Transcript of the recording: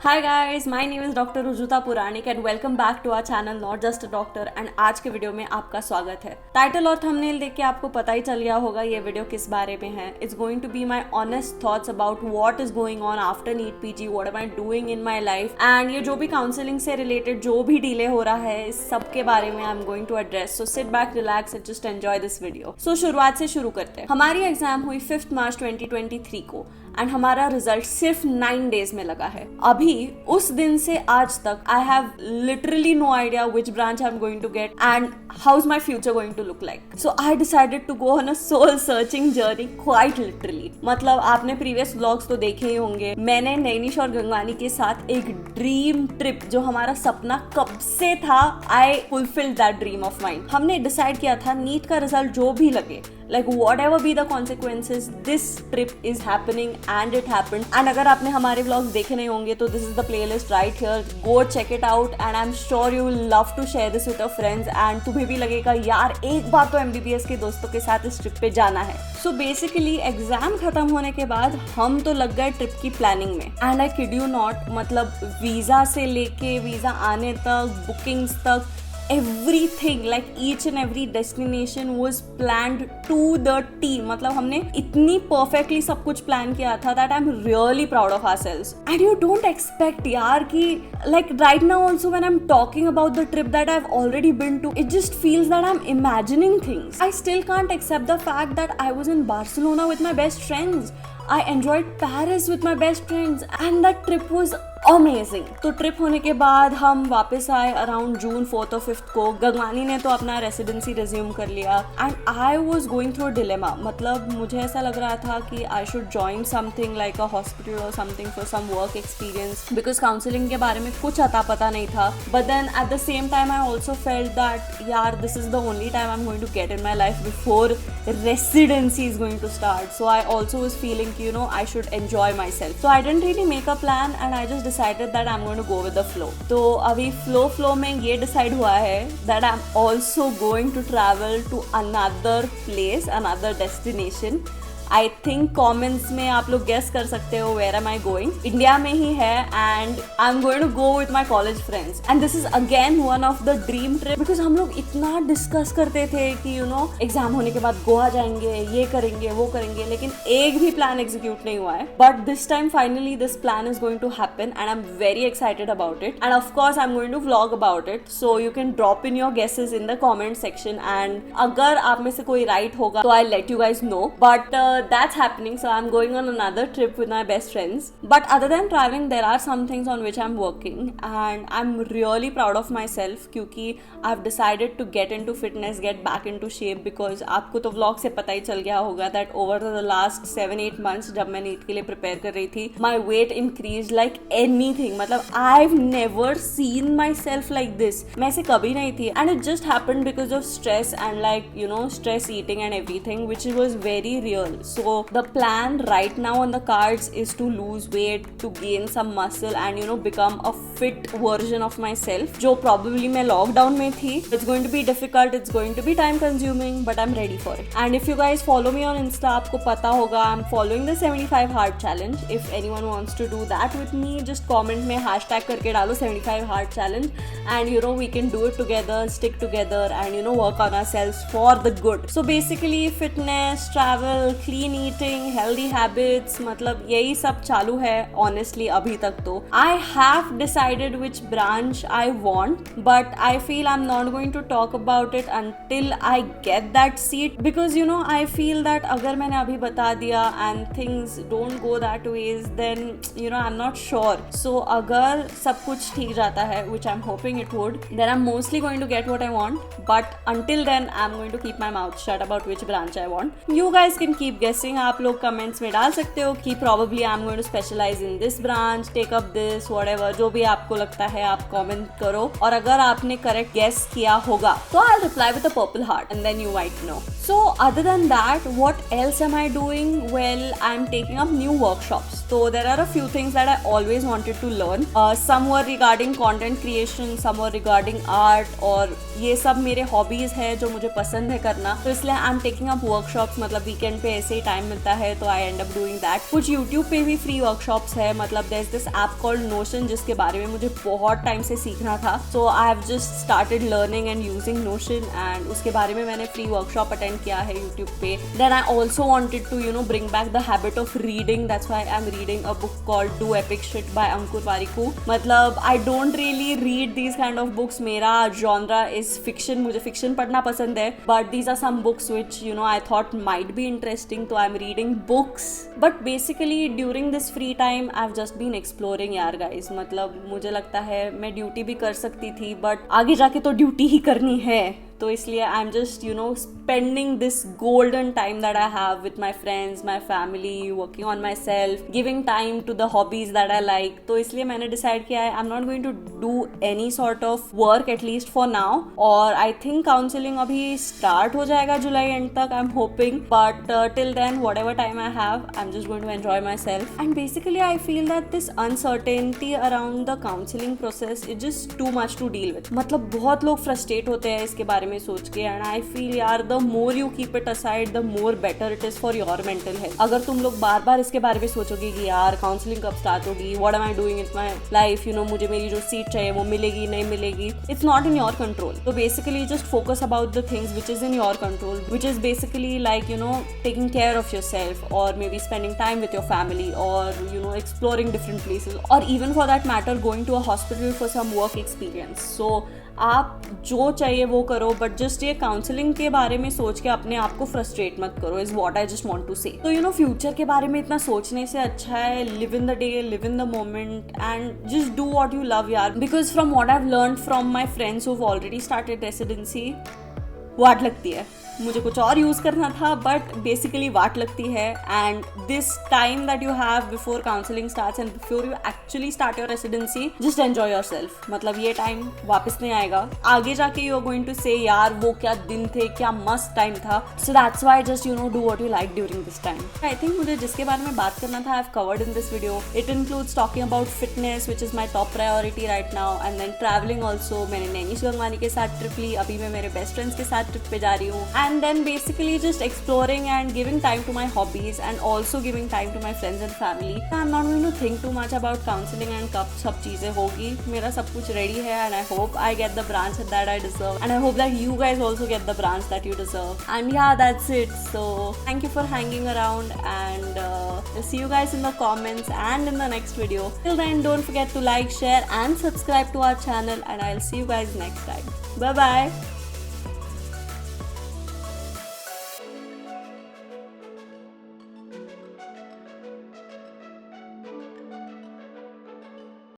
Hi guys, my name is Dr. Rujuta Puranik and welcome back to our channel Not Just a Doctor and आज के video में आपका स्वागत है। Title और थंबनेल देख के आपको पता ही चल गया होगा ये वीडियो किस बारे में है। It's going to be my honest thoughts about what is going on after NEET PG, what am I doing in my life and ये जो भी काउंसलिंग से रिलेटेड जो भी डिले हो रहा है इस सब के बारे में I'm going to address. So sit back, relax and just enjoy this video. So शुरुआत से शुरू करते हैं। हमारी एग्जाम हुई 5 मार्च 2023 को एंड हमारा रिजल्ट सिर्फ 9 डेज में लगा है। अभी उस दिन से आज तक I have literally no idea which branch I am going to get and how is my future going to look like. So I decided to go on a soul searching journey quite literally. मतलब आपने previous vlogs तो देखे ही होंगे, मैंने नैनीश और गंगवानी के साथ एक ड्रीम ट्रिप जो हमारा सपना कब से था, I fulfilled that dream of mind. हमने डिसाइड किया था नीट का रिजल्ट जो भी लगे, like whatever be the consequences, this trip is happening and it happened. And अगर आपने हमारे vlogs देखे नहीं होंगे तो this is the playlist right here, go check it out and I'm sure you will love to share this with your friends and तुम्हें भी लगेगा यार एक बार तो MBBS के दोस्तों के साथ इस ट्रिप पे जाना है। So basically एग्जाम खत्म होने के बाद हम तो लग गए ट्रिप की प्लानिंग में and I kid you not, मतलब वीजा से लेके वीजा आने तक, बुकिंग्स तक, everything, like each and every destination was planned to the T. मतलब हमने इतनी perfectly सब कुछ plan किया था that I'm really proud of ourselves. And you don't expect यार कि like right now also when I'm talking about the trip that I've already been to, it just feels that I'm imagining things. I still can't accept the fact that I was in Barcelona with my best friends. I enjoyed Paris with my best friends and that trip was amazing. तो trip होने के बाद हम वापस आए around June 4th और 5th को। गंगवानी ने तो अपना रेसिडेंसी रिज्यूम कर लिया and I was going through dilemma. मतलब मुझे ऐसा लग रहा था कि I should join something like a hospital और something for some work experience because counselling के बारे में कुछ अता पता नहीं था। But then at the same time I also felt that यार this is the only time I am going to get in my life before residency is going to start. So I also was feeling कि you know I should enjoy myself. So I didn't really make a plan and I just decided that I'm going to go with the flow. तो अभी flow में ये decide हुआ है that I'm also going to travel to another place, another destination. I think comments में आप लोग guess कर सकते हो where am I going. India में ही है and I'm going to go with my college friends. And this is again one of the dream trip because हम लोग इतना discuss करते थे कि you know एग्जाम होने के बाद गोवा जाएंगे, ये करेंगे, वो करेंगे, लेकिन एक भी प्लान एग्जीक्यूट नहीं हुआ है. But this time finally this plan is going to happen and I'm very excited about it. And of course I'm going to vlog about it. So you can drop in your guesses in the comment section and अगर आप में से कोई right होगा तो I'll let you guys know. But that's happening, so I'm going on another trip with my best friends. But other than traveling there are some things on which I'm working and I'm really proud of myself क्योंकि I've decided to get into fitness, get back into shape because आपको तो vlog से पता ही चल गया होगा that over the last 7-8 months जब मैं नीट के लिए prepare कर रही थी my weight increased like anything. मतलब I've never seen myself like this. मैं ऐसे कभी नहीं थी and it just happened because of stress and like you know stress eating and everything which was very real. So the plan right now on the cards is to lose weight, to gain some muscle and you know become a fit version of myself जो probably मैं lockdown में थी. It's going to be difficult, it's going to be time consuming but I'm ready for it. And if you guys follow me on Insta आपको पता होगा I'm following the 75 hard challenge. If anyone wants to do that with me just comment में hashtag करके डालो 75 hard challenge and you know we can do it together, stick together and you know work on ourselves for the good. So basically fitness, travel, clean eating, healthy habits, मतलब यही सब चालू है honestly अभी तक तो. I have decided which branch I want but I feel I'm not going to talk about it until I get that seat because you know I feel that अगर मैंने अभी बता दिया and things don't go that ways then you know I'm not sure. So अगर सब कुछ ठीक जाता है which I'm hoping it would then I'm mostly going to get what I want but until then I'm going to keep my mouth shut about which branch I want. You guys can keep guessing. आप लोग comments में डाल सकते हो कि probably I'm going to specialize in this branch, take up this, whatever, जो भी आपको लगता है आप कमेंट करो और अगर आपने करेक्ट गेस किया होगा तो I'll reply with a purple heart and then you might know. So other than that, what else am I doing? Well, I'm taking up new workshops. So there are a few things that I always wanted to learn. Some were regarding content creation, some were regarding art, और ये सब मेरे hobbies है जो मुझे पसंद है करना, तो इसलिए I am taking up workshops. मतलब वीकेंड पे ऐसे ही टाइम मिलता है तो I end up doing that. कुछ यूट्यूब पे भी फ्री वर्कशॉप्स है. मतलब there is this app called Notion जिसके बारे में मुझे बहुत टाइम से सीखना था. So I have just started learning and using Notion, and उसके बारे में मैंने फ्री वर्कशॉप अटेंड किया है यूट्यूब पे. Then I also wanted to bring back the habit of reading. That's why I am reading a book called do epic shit by Ankur Warikoo. मतलब I don't really read these kind of books. मेरा genre is fiction. मुझे fiction पढ़ना पसंद है, but these are some books which I thought might be interesting, तो I am reading books. But basically during this free time I have just been exploring यार guys. मतलब मुझे लगता है मैं ड्यूटी भी कर सकती थी, बट आगे जाके तो ड्यूटी ही करनी है, तो इसलिए I am just spending this golden time that I have with my friends, my family, working on myself, giving time to the hobbies that I like. तो इसलिए मैंने डिसाइड किया है I am not going to do any sort of work at least for now. और I think counselling अभी start हो जाएगा जुलाई एंड तक, I am hoping. But till then whatever time I have, I am just going to enjoy myself. And basically I feel that this uncertainty around the counselling process is just too much to deal with. मतलब बहुत लोग frustrate होते हैं इसके बारे में सोच के, एंड आई फील यार the more you keep it aside the more better it is for your mental health. अगर तुम लोग बार बार इसके बारे में सोचोगे कि यार काउंसलिंग कब स्टार्ट होगी, what am I doing in my life, मुझे मेरी जो सीट चाहिए वो मिलेगी नहीं मिलेगी, it's not in your control. तो basically just focus about the things which is in your control, which is basically like taking care of yourself, और maybe spending time with your family, और exploring different places, और even for that matter going to a hospital for some work experience. सो आप जो चाहिए वो करो, but just ये counselling के बारे में सोच के अपने आप को फ्रस्ट्रेट मत करो, is what I just want to say. तो फ्यूचर के बारे में इतना सोचने से अच्छा है live in the day, live in the moment, and just do what you love यार. Because from what I have learned from my friends who have already started residency, वाट लगती है. मुझे कुछ और यूज करना था, बट बेसिकली वाट लगती है. And this time that you have before counselling starts and before you actually start your residency, just enjoy your self. मतलब ये टाइम वापस नहीं आएगा. आगे जाके यू आर गोइंग टू से यार वो क्या दिन थे, क्या मस्त टाइम था. So that's why just do what you like during this time. I think मुझे जिसके बारे में बात करना था I have covered in this video. It includes talking about fitness which is my top priority right now, and then travelling also. मैंने नैनीश गंगवानी के साथ ट्रिप ली, अभी मैं मेरे बेस्ट फ्रेंड्स के साथ ट्रिप पे जा रही हूँ. And then basically just exploring and giving time to my hobbies, and also giving time to my friends and family. I'm not going to think too much about counseling and कब सब चीजें होगी. मेरा सब कुछ ready है, and I hope I get the branch that I deserve, and I hope that you guys also get the branch that you deserve. And yeah, that's it. So thank you for hanging around, and I'll see you guys in the comments and in the next video. Till then, don't forget to like, share and subscribe to our channel, and I'll see you guys next time. Bye bye.